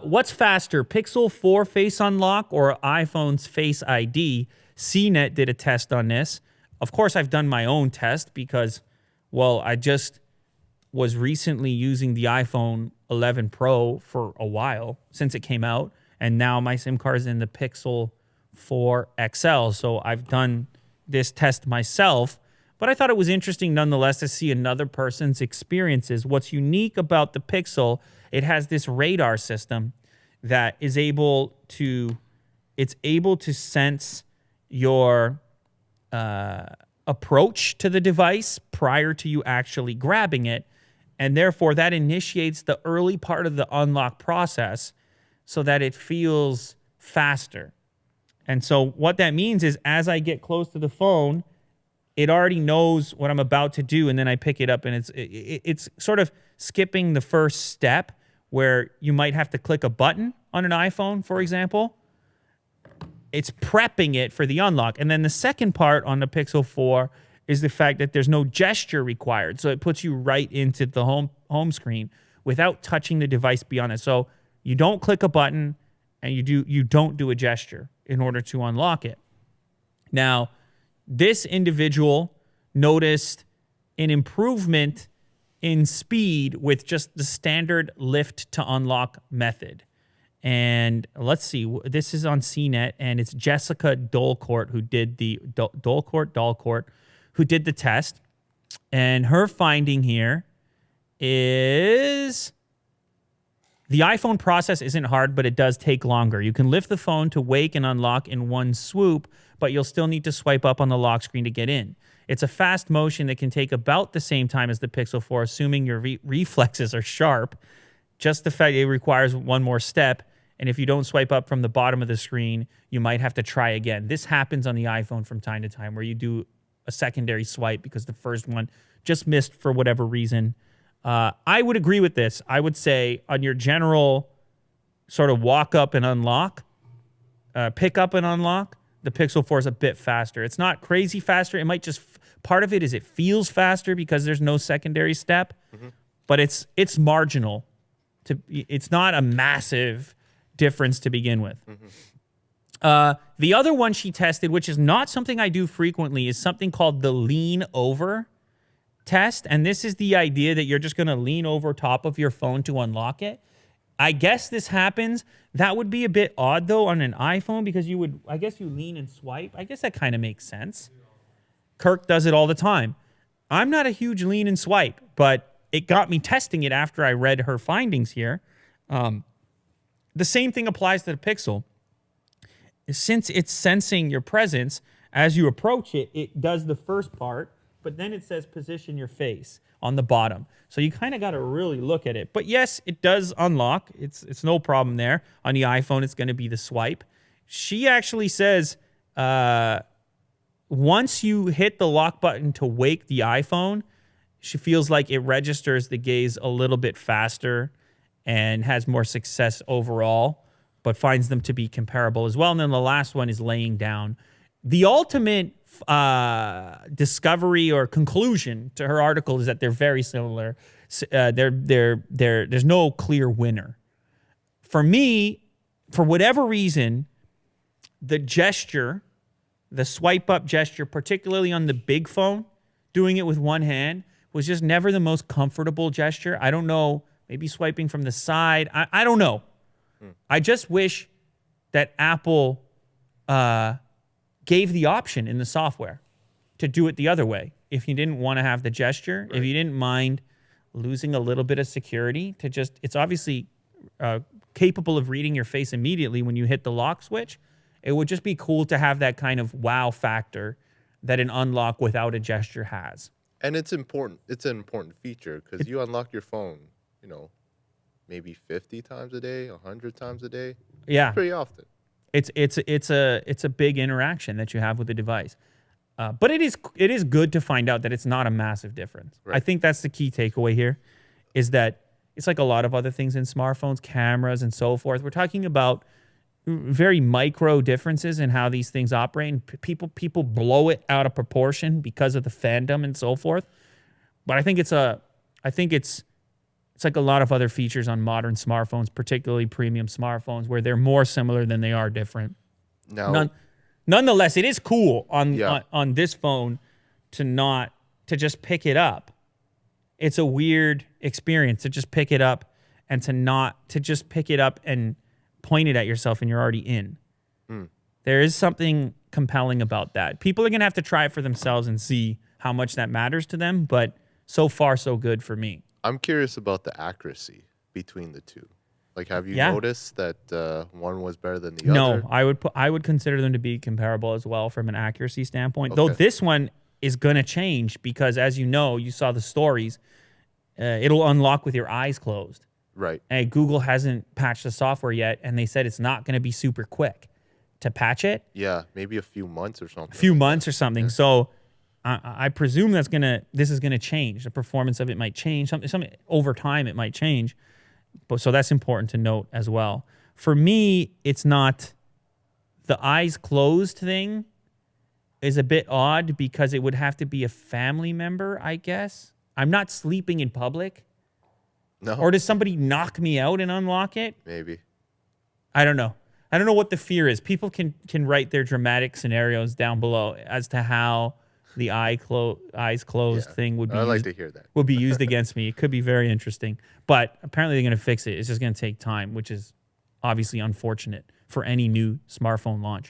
What's faster, Pixel 4 Face Unlock or iPhone's Face ID? CNET did a test on this. Of course, I've done my own test because, well, I just was recently using the iPhone 11 Pro for a while since it came out, and now my SIM card is in the Pixel 4 XL. So I've done this test myself, but I thought it was interesting nonetheless to see another person's experiences. What's unique about the Pixel, it has this radar system that is able to sense your approach to the device prior to you actually grabbing it. And therefore, that initiates the early part of the unlock process so that it feels faster. And so what that means is as I get close to the phone, it already knows what I'm about to do, and then I pick it up, and it's sort of skipping the first step where you might have to click a button on an iPhone, for example. It's prepping it for the unlock. And then the second part on the Pixel 4 is the fact that there's no gesture required. So it puts you right into the home screen without touching the device beyond it. So you don't click a button and you don't do a gesture in order to unlock it. Now, this individual noticed an improvement in speed with just the standard lift to unlock method. And let's see, this is on CNET, and it's Jessica Dolcourt who did the Dolcourt who did the test. And her finding here is the iPhone process isn't hard, but it does take longer. You can lift the phone to wake and unlock in one swoop, but you'll still need to swipe up on the lock screen to get in. It's a fast motion that can take about the same time as the Pixel 4, assuming your reflexes are sharp. Just the fact it requires one more step, and if you don't swipe up from the bottom of the screen, you might have to try again. This happens on the iPhone from time to time where you do a secondary swipe because the first one just missed for whatever reason. I would agree with this. I would say on your general sort of walk up and unlock, pick up and unlock, the Pixel 4 is a bit faster. It's not crazy faster. It might just, part of it is it feels faster because there's no secondary step, but it's marginal. It's not a massive difference to begin with. The other one she tested, which is not something I do frequently, is something called the lean over test. And this is the idea that you're just going to lean over top of your phone to unlock it. I guess this happens. That would be a bit odd, though, on an iPhone because I guess you lean and swipe. I guess that kind of makes sense. Kirk does it all the time. I'm not a huge lean and swipe, but it got me testing it after I read her findings here. The same thing applies to the Pixel. Since it's sensing your presence, as you approach it, it does the first part, but then it says position your face on the bottom. So you kind of got to really look at it. But yes, it does unlock. It's no problem there. On the iPhone, it's going to be the swipe. She actually says once you hit the lock button to wake the iPhone, she feels like it registers the gaze a little bit faster and has more success overall, but finds them to be comparable as well. And then the last one is laying down. The ultimate discovery or conclusion to her article is that they're very similar. There's no clear winner. For me, for whatever reason, the gesture, the swipe up gesture, particularly on the big phone, doing it with one hand, was just never the most comfortable gesture. I don't know, maybe swiping from the side. I don't know. I just wish that Apple gave the option in the software to do it the other way. If you didn't want to have the gesture, if you didn't mind losing a little bit of security, to just, it's obviously capable of reading your face immediately when you hit the lock switch. It would just be cool to have that kind of wow factor that an unlock without a gesture has. And it's important. It's an important feature because you unlock your phone, maybe 50 times a day, 100 times a day. Yeah, pretty often. It's a big interaction that you have with the device. But it is good to find out that it's not a massive difference. Right. I think that's the key takeaway here, is that it's like a lot of other things in smartphones, cameras, and so forth. We're talking about very micro differences in how these things operate. And people blow it out of proportion because of the fandom and so forth. But I think it's It's like a lot of other features on modern smartphones, particularly premium smartphones, where they're more similar than they are different. Now, Nonetheless, it is cool on, yeah, on this phone to just pick it up. It's a weird experience to just pick it up and to just pick it up and point it at yourself and you're already in. There is something compelling about that. People are going to have to try it for themselves and see how much that matters to them, but so far so good for me. I'm curious about the accuracy between the two. Like, have you Yeah. noticed that one was better than the No, other? I would consider them to be comparable as well from an accuracy standpoint. Though Okay. this one is going to change because, as you know, you saw the stories. It'll unlock with your eyes closed. Right. And Google hasn't patched the software yet, and they said it's not going to be super quick to patch it. Yeah, maybe a few months or something. A few like months that. or something. Yeah. So I presume this is gonna change. The performance of it might change. Some over time it might change. But so that's important to note as well. For me, it's not the eyes closed thing is a bit odd because it would have to be a family member, I guess. I'm not sleeping in public. No. Or does somebody knock me out and unlock it? Maybe. I don't know. I don't know what the fear is. People can write their dramatic scenarios down below as to how the eyes closed Yeah. thing would be I'd like used, to hear that. would be used against me. It could be very interesting. But apparently they're going to fix it. It's just going to take time, which is obviously unfortunate for any new smartphone launch.